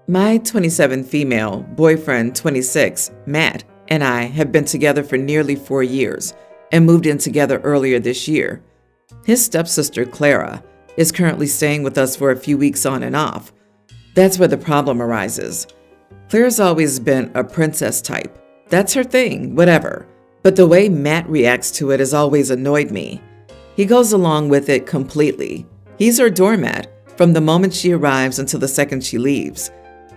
My 27 female, boyfriend 26, Matt, and I have been together for nearly 4 years and moved in together earlier this year. His stepsister, Clara, is currently staying with us for a few weeks on and off. That's where the problem arises. Clara's always been a princess type. That's her thing, whatever. But the way Matt reacts to it has always annoyed me. He goes along with it completely. He's her doormat from the moment she arrives until the second she leaves.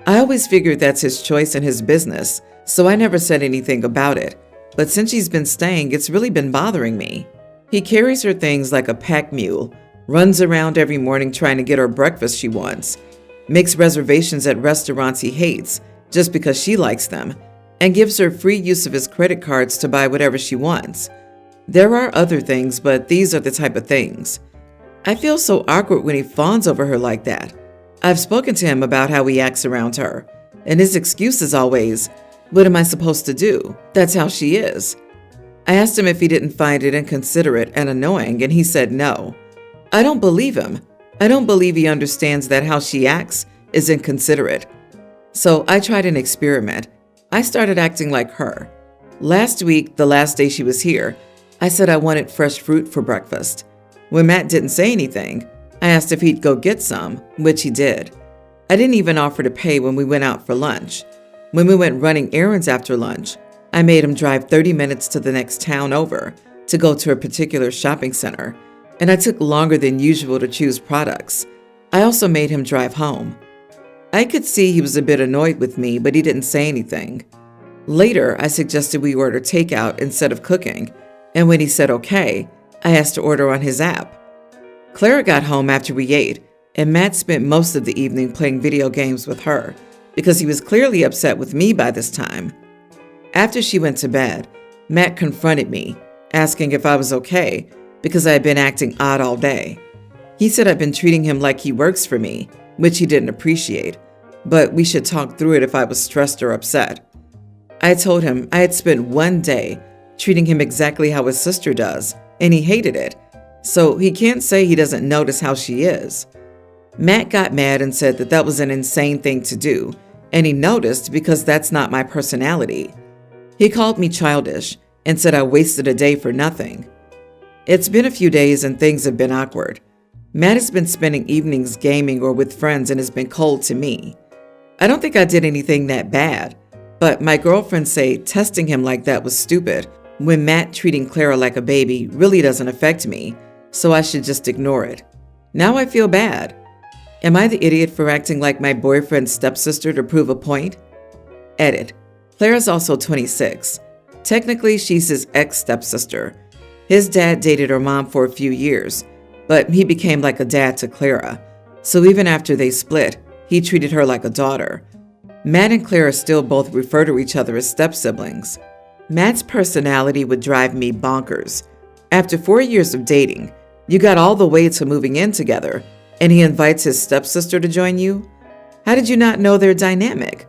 I always figured that's his choice and his business, so I never said anything about it. But since she's been staying, it's really been bothering me. He carries her things like a pack mule, runs around every morning trying to get her breakfast she wants, makes reservations at restaurants he hates just because she likes them, and gives her free use of his credit cards to buy whatever she wants. There are other things, but these are the type of things. I feel so awkward when he fawns over her like that. I've spoken to him about how he acts around her, and his excuse is always, "What am I supposed to do? That's how she is." I asked him if he didn't find it inconsiderate and annoying, and he said no. I don't believe him. I don't believe he understands that how she acts is inconsiderate. So I tried an experiment. I started acting like her. Last week, the last day she was here, I said I wanted fresh fruit for breakfast. When Matt didn't say anything, I asked if he'd go get some, which he did. I didn't even offer to pay when we went out for lunch. When we went running errands after lunch, I made him drive 30 minutes to the next town over to go to a particular shopping center, and I took longer than usual to choose products. I also made him drive home. I could see he was a bit annoyed with me, but he didn't say anything. Later, I suggested we order takeout instead of cooking, and when he said okay, I asked to order on his app. Clara got home after we ate, and Matt spent most of the evening playing video games with her because he was clearly upset with me by this time. After she went to bed, Matt confronted me, asking if I was okay because I had been acting odd all day. He said I'd been treating him like he works for me, which he didn't appreciate, but we should talk through it if I was stressed or upset. I told him I had spent one day treating him exactly how his sister does, and he hated it, so he can't say he doesn't notice how she is. Matt got mad and said that that was an insane thing to do, and he noticed because that's not my personality. He called me childish and said I wasted a day for nothing. It's been a few days and things have been awkward. Matt has been spending evenings gaming or with friends and has been cold to me. I don't think I did anything that bad, but my girlfriends say testing him like that was stupid when Matt treating Clara like a baby really doesn't affect me, so I should just ignore it. Now I feel bad. Am I the idiot for acting like my boyfriend's stepsister to prove a point? Edit. Clara's also 26. Technically, she's his ex-stepsister. His dad dated her mom for a few years, but he became like a dad to Clara. So even after they split, he treated her like a daughter. Matt and Clara still both refer to each other as step-siblings. Matt's personality would drive me bonkers. After 4 years of dating, you got all the way to moving in together, and he invites his stepsister to join you? How did you not know their dynamic?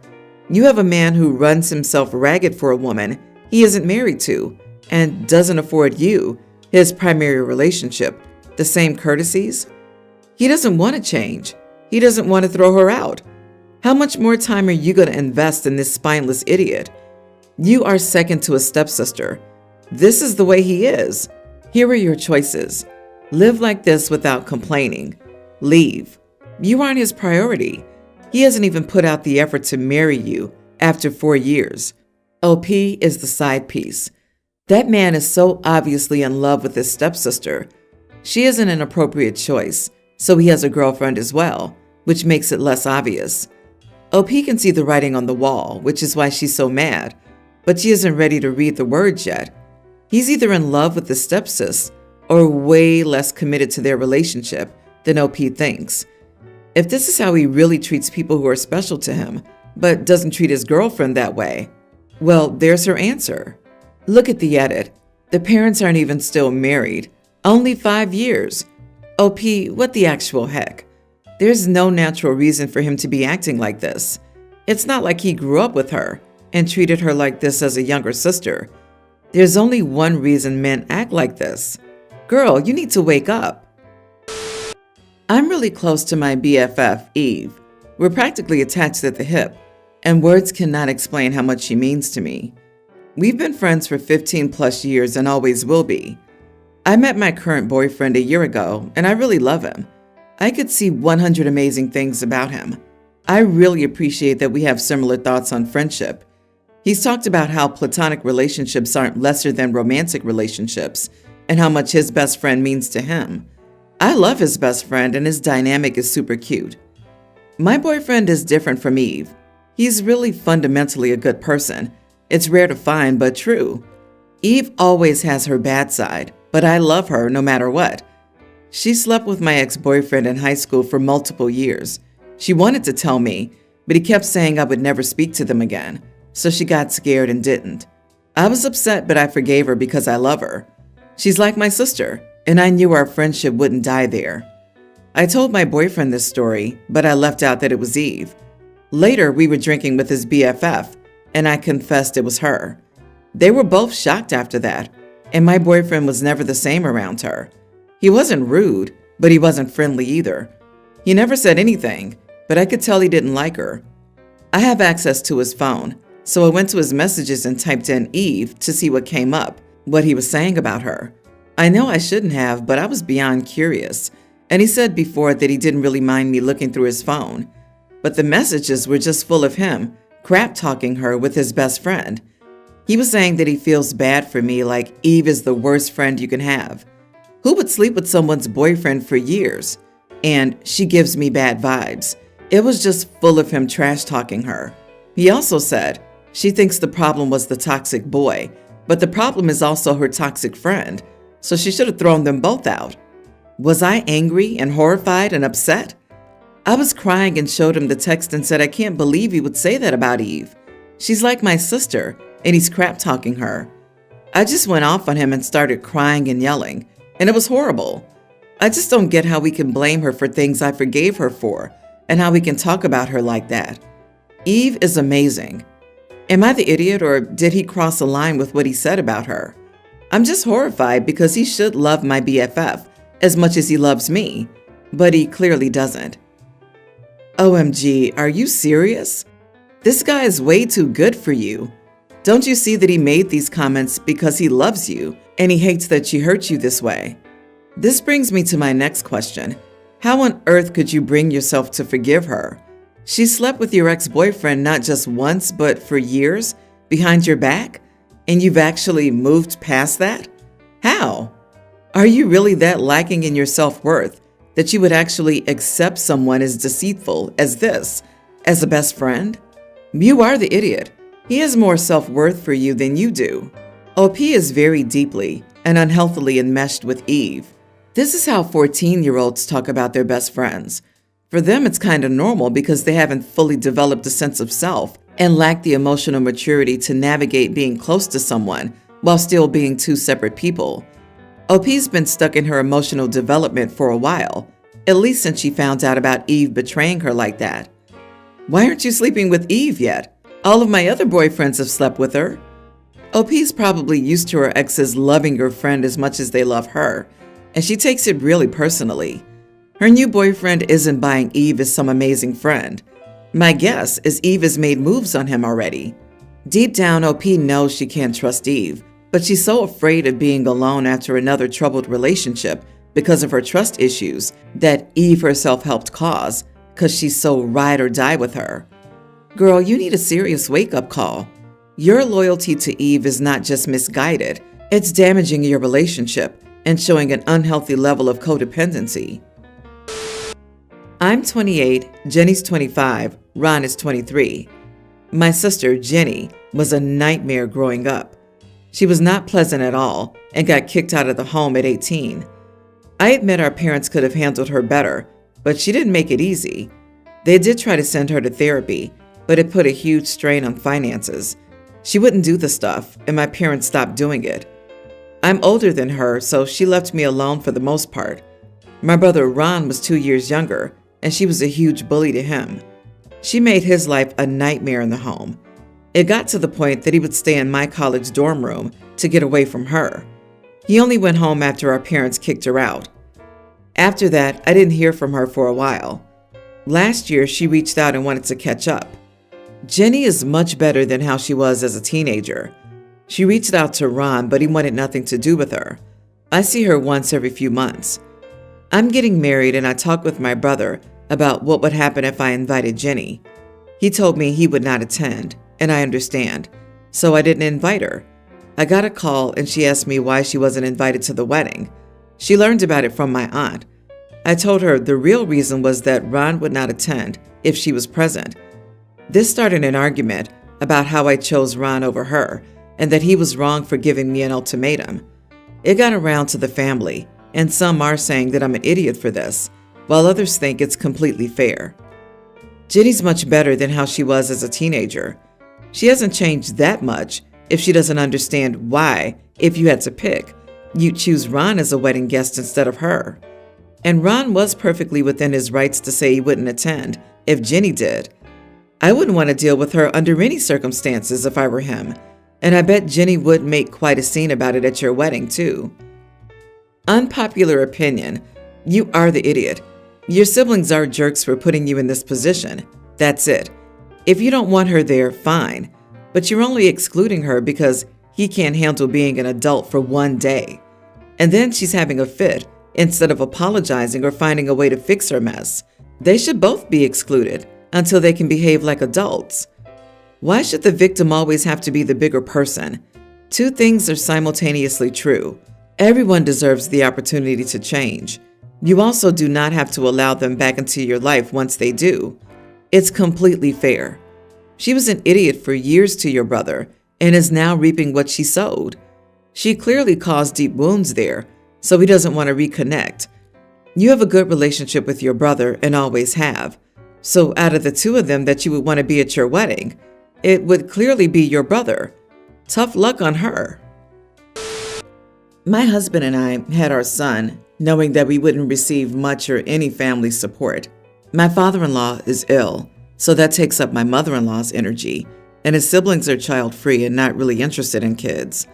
You have a man who runs himself ragged for a woman he isn't married to and doesn't afford you, his primary relationship, the same courtesies? He doesn't want to change. He doesn't want to throw her out. How much more time are you going to invest in this spineless idiot? You are second to a stepsister. This is the way he is. Here are your choices. Live like this without complaining. Leave. You aren't his priority. He hasn't even put out the effort to marry you after 4 years. OP is the side piece. That man is so obviously in love with his stepsister. She isn't an appropriate choice, so he has a girlfriend as well, which makes it less obvious. OP can see the writing on the wall, which is why she's so mad, but she isn't ready to read the words yet. He's either in love with the stepsis or way less committed to their relationship than OP thinks. If this is how he really treats people who are special to him, but doesn't treat his girlfriend that way, well, there's her answer. Look at the edit. The parents aren't even still married. Only 5 years. OP, what the actual heck? There's no natural reason for him to be acting like this. It's not like he grew up with her and treated her like this as a younger sister. There's only one reason men act like this. Girl, you need to wake up. I'm really close to my BFF, Eve. We're practically attached at the hip, and words cannot explain how much she means to me. We've been friends for 15 plus years and always will be. I met my current boyfriend a year ago, and I really love him. I could see 100 amazing things about him. I really appreciate that we have similar thoughts on friendship. He's talked about how platonic relationships aren't lesser than romantic relationships, and how much his best friend means to him. I love his best friend, and his dynamic is super cute. My boyfriend is different from Eve. He's really fundamentally a good person. It's rare to find, but true. Eve always has her bad side, but I love her no matter what. She slept with my ex-boyfriend in high school for multiple years. She wanted to tell me, but he kept saying I would never speak to them again, so she got scared and didn't. I was upset, but I forgave her because I love her. She's like my sister, and I knew our friendship wouldn't die there. I told my boyfriend this story, but I left out that it was Eve. Later, we were drinking with his BFF, and I confessed it was her. They were both shocked after that, and my boyfriend was never the same around her. He wasn't rude, but he wasn't friendly either. He never said anything, but I could tell he didn't like her. I have access to his phone, so I went to his messages and typed in Eve to see what came up, what he was saying about her. I know I shouldn't have, but I was beyond curious, and he said before that he didn't really mind me looking through his phone. But the messages were just full of him crap-talking her with his best friend. He was saying that he feels bad for me, like Eve is the worst friend you can have. Who would sleep with someone's boyfriend for years? And she gives me bad vibes. It was just full of him trash-talking her. He also said she thinks the problem was the toxic boy, but the problem is also her toxic friend, so she should have thrown them both out. Was I angry and horrified and upset? I was crying and showed him the text and said I can't believe he would say that about Eve. She's like my sister, and he's crap-talking her. I just went off on him and started crying and yelling, and it was horrible. I just don't get how we can blame her for things I forgave her for, and how we can talk about her like that. Eve is amazing. Am I the idiot, or did he cross a line with what he said about her? I'm just horrified because he should love my BFF as much as he loves me, but he clearly doesn't. OMG, are you serious? This guy is way too good for you. Don't you see that he made these comments because he loves you and he hates that she hurt you this way? This brings me to my next question. How on earth could you bring yourself to forgive her? She slept with your ex-boyfriend not just once, but for years, behind your back, and you've actually moved past that? How? Are you really that lacking in your self-worth that you would actually accept someone as deceitful as this, as a best friend? You are the idiot. He has more self-worth for you than you do. OP is very deeply and unhealthily enmeshed with Eve. This is how 14-year-olds talk about their best friends. For them, it's kind of normal because they haven't fully developed a sense of self and lack the emotional maturity to navigate being close to someone while still being two separate people. OP's been stuck in her emotional development for a while, at least since she found out about Eve betraying her like that. Why aren't you sleeping with Eve yet? All of my other boyfriends have slept with her. OP's probably used to her exes loving her friend as much as they love her, and she takes it really personally. Her new boyfriend isn't buying Eve as some amazing friend. My guess is Eve has made moves on him already. Deep down, OP knows she can't trust Eve, but she's so afraid of being alone after another troubled relationship because of her trust issues that Eve herself helped cause because she's so ride or die with her. Girl, you need a serious wake-up call. Your loyalty to Eve is not just misguided, it's damaging your relationship and showing an unhealthy level of codependency. I'm 28, Jenny's 25, Ron is 23. My sister, Jenny, was a nightmare growing up. She was not pleasant at all and got kicked out of the home at 18. I admit our parents could have handled her better, but she didn't make it easy. They did try to send her to therapy, but it put a huge strain on finances. She wouldn't do the stuff, and my parents stopped doing it. I'm older than her, so she left me alone for the most part. My brother Ron was 2 years younger, and she was a huge bully to him. She made his life a nightmare in the home. It got to the point that he would stay in my college dorm room to get away from her. He only went home after our parents kicked her out. After that, I didn't hear from her for a while. Last year, she reached out and wanted to catch up. Jenny is much better than how she was as a teenager. She reached out to Ron, but he wanted nothing to do with her. I see her once every few months. I'm getting married, and I talked with my brother about what would happen if I invited Jenny. He told me he would not attend, and I understand, so I didn't invite her. I got a call, and she asked me why she wasn't invited to the wedding. She learned about it from my aunt. I told her the real reason was that Ron would not attend if she was present. This started an argument about how I chose Ron over her, and that he was wrong for giving me an ultimatum. It got around to the family, and some are saying that I'm an idiot for this, while others think it's completely fair. Jenny's much better than how she was as a teenager. She hasn't changed that much if she doesn't understand why, if you had to pick, you'd choose Ron as a wedding guest instead of her. And Ron was perfectly within his rights to say he wouldn't attend if Jenny did. I wouldn't want to deal with her under any circumstances if I were him, and I bet Jenny would make quite a scene about it at your wedding, too. Unpopular opinion: you are the idiot. Your siblings are jerks for putting you in this position. That's it. If you don't want her there, fine, but you're only excluding her because he can't handle being an adult for one day. And then she's having a fit instead of apologizing or finding a way to fix her mess. They should both be excluded until they can behave like adults. Why should the victim always have to be the bigger person? Two things are simultaneously true. Everyone deserves the opportunity to change. You also do not have to allow them back into your life once they do. It's completely fair. She was an idiot for years to your brother and is now reaping what she sowed. She clearly caused deep wounds there, so he doesn't want to reconnect. You have a good relationship with your brother and always have. So out of the two of them that you would want to be at your wedding, it would clearly be your brother. Tough luck on her. My husband and I had our son, knowing that we wouldn't receive much or any family support. My father-in-law is ill, so that takes up my mother-in-law's energy, and his siblings are child-free and not really interested in kids.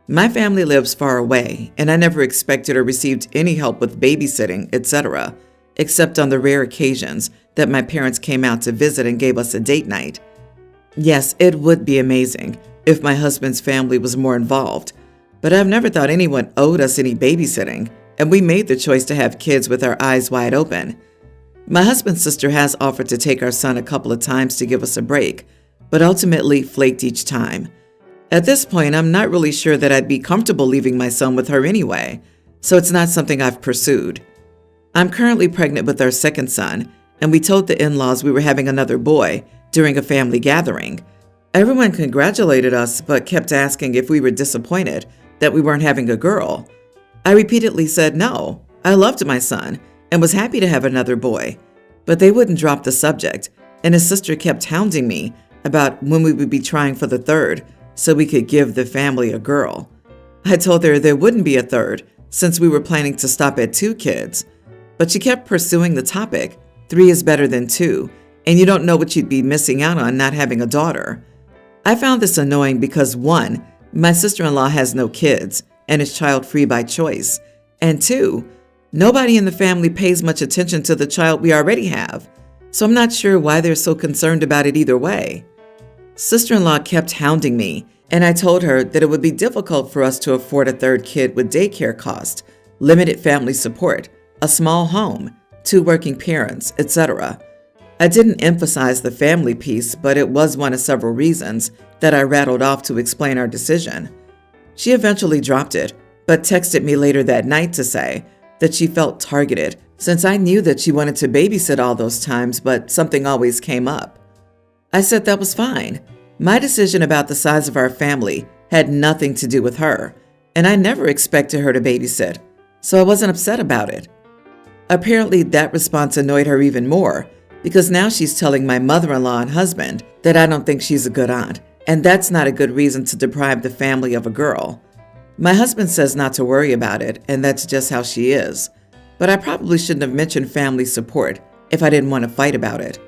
My family lives far away, and I never expected or received any help with babysitting, etc., except on the rare occasions that my parents came out to visit and gave us a date night. Yes, it would be amazing if my husband's family was more involved, but I've never thought anyone owed us any babysitting, and we made the choice to have kids with our eyes wide open. My husband's sister has offered to take our son a couple of times to give us a break, but ultimately flaked each time. At this point, I'm not really sure that I'd be comfortable leaving my son with her anyway, so it's not something I've pursued. I'm currently pregnant with our second son, and we told the in-laws we were having another boy during a family gathering. Everyone congratulated us, but kept asking if we were disappointed that we weren't having a girl. I repeatedly said no, I loved my son and was happy to have another boy, but they wouldn't drop the subject, and his sister kept hounding me about when we would be trying for the third so we could give the family a girl. I told her there wouldn't be a third since we were planning to stop at 2 kids, but she kept pursuing the topic. 3 is better than 2, and you don't know what you'd be missing out on not having a daughter. I found this annoying because 1, my sister-in-law has no kids and is child-free by choice, and 2, nobody in the family pays much attention to the child we already have, so I'm not sure why they're so concerned about it either way. Sister-in-law kept hounding me, and I told her that it would be difficult for us to afford a 3rd kid with daycare cost, limited family support, a small home, 2 working parents, etc. I didn't emphasize the family piece, but it was one of several reasons that I rattled off to explain our decision. She eventually dropped it, but texted me later that night to say that she felt targeted since I knew that she wanted to babysit all those times, but something always came up. I said that was fine. My decision about the size of our family had nothing to do with her, and I never expected her to babysit, so I wasn't upset about it. Apparently, that response annoyed her even more, because now she's telling my mother-in-law and husband that I don't think she's a good aunt, and that's not a good reason to deprive the family of a girl. My husband says not to worry about it, and that's just how she is. But I probably shouldn't have mentioned family support if I didn't want to fight about it.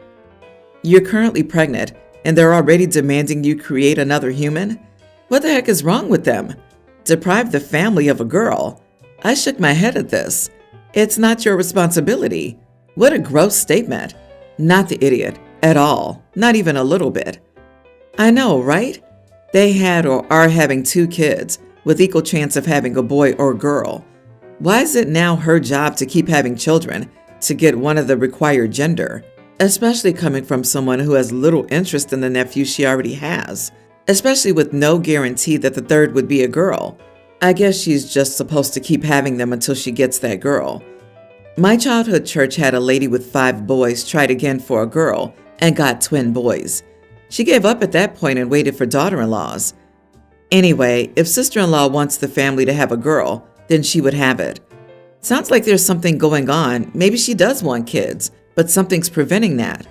You're currently pregnant, and they're already demanding you create another human? What the heck is wrong with them? Deprive the family of a girl? I shook my head at this. It's not your responsibility. What a gross statement. Not the idiot at all, not even a little bit. I know, right? They had or are having 2 kids with equal chance of having a boy or girl. Why is it now her job to keep having children to get one of the required gender, especially coming from someone who has little interest in the nephew she already has, especially with no guarantee that the third would be a girl? I guess she's just supposed to keep having them until she gets that girl. My childhood church had a lady with 5 boys tried again for a girl and got twin boys. She gave up at that point and waited for daughter-in-laws. Anyway, if sister-in-law wants the family to have a girl, then she would have it. Sounds like there's something going on. Maybe she does want kids, but something's preventing that.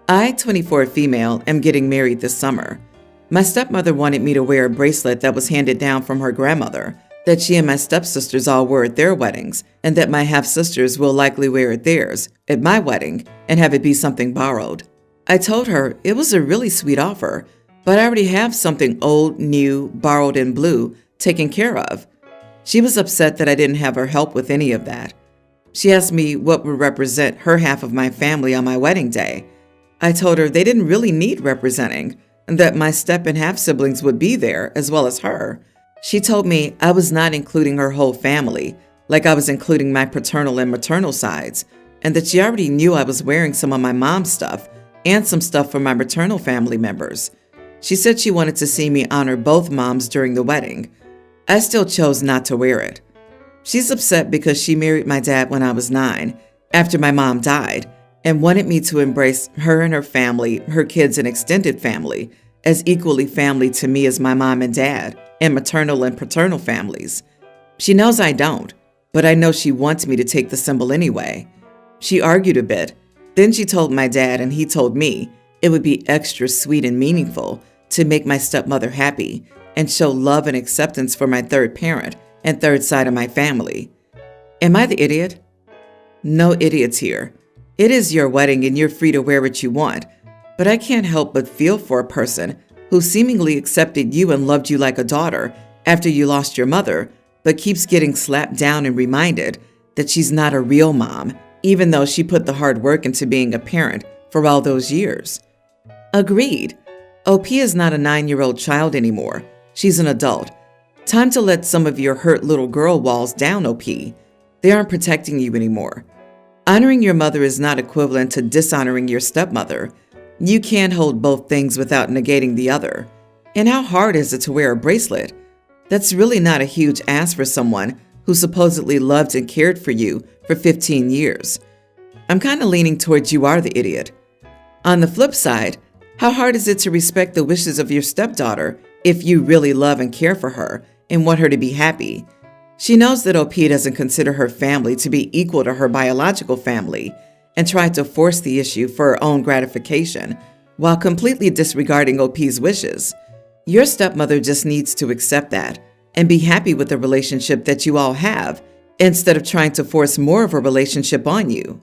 I, 24 female, am getting married this summer. My stepmother wanted me to wear a bracelet that was handed down from her grandmother, that she and my stepsisters all wore at their weddings, and that my half-sisters will likely wear at theirs, at my wedding, and have it be something borrowed. I told her it was a really sweet offer, but I already have something old, new, borrowed in blue, taken care of. She was upset that I didn't have her help with any of that. She asked me what would represent her half of my family on my wedding day. I told her they didn't really need representing, and that my step and half siblings would be there as well as her. She told me I was not including her whole family, like I was including my paternal and maternal sides, and that she already knew I was wearing some of my mom's stuff and some stuff from my maternal family members. She said she wanted to see me honor both moms during the wedding. I still chose not to wear it. She's upset because she married my dad when I was 9, after my mom died, and wanted me to embrace her and her family, her kids and extended family, as equally family to me as my mom and dad, and maternal and paternal families. She knows I don't, but I know she wants me to take the symbol anyway. She argued a bit. Then she told my dad, and he told me, it would be extra sweet and meaningful to make my stepmother happy and show love and acceptance for my third parent and third side of my family. Am I the idiot? No idiots here. It is your wedding and you're free to wear what you want, but I can't help but feel for a person who seemingly accepted you and loved you like a daughter after you lost your mother, but keeps getting slapped down and reminded that she's not a real mom, even though she put the hard work into being a parent for all those years. Agreed. OP is not a 9-year-old child anymore. She's an adult. Time to let some of your hurt little girl walls down, OP. They aren't protecting you anymore. Honoring your mother is not equivalent to dishonoring your stepmother. You can't hold both things without negating the other. And how hard is it to wear a bracelet? That's really not a huge ask for someone who supposedly loved and cared for you for 15 years. I'm kind of leaning towards you are the idiot. On the flip side, how hard is it to respect the wishes of your stepdaughter if you really love and care for her and want her to be happy? She knows that OP doesn't consider her family to be equal to her biological family and tried to force the issue for her own gratification while completely disregarding OP's wishes. Your stepmother just needs to accept that and be happy with the relationship that you all have instead of trying to force more of a relationship on you.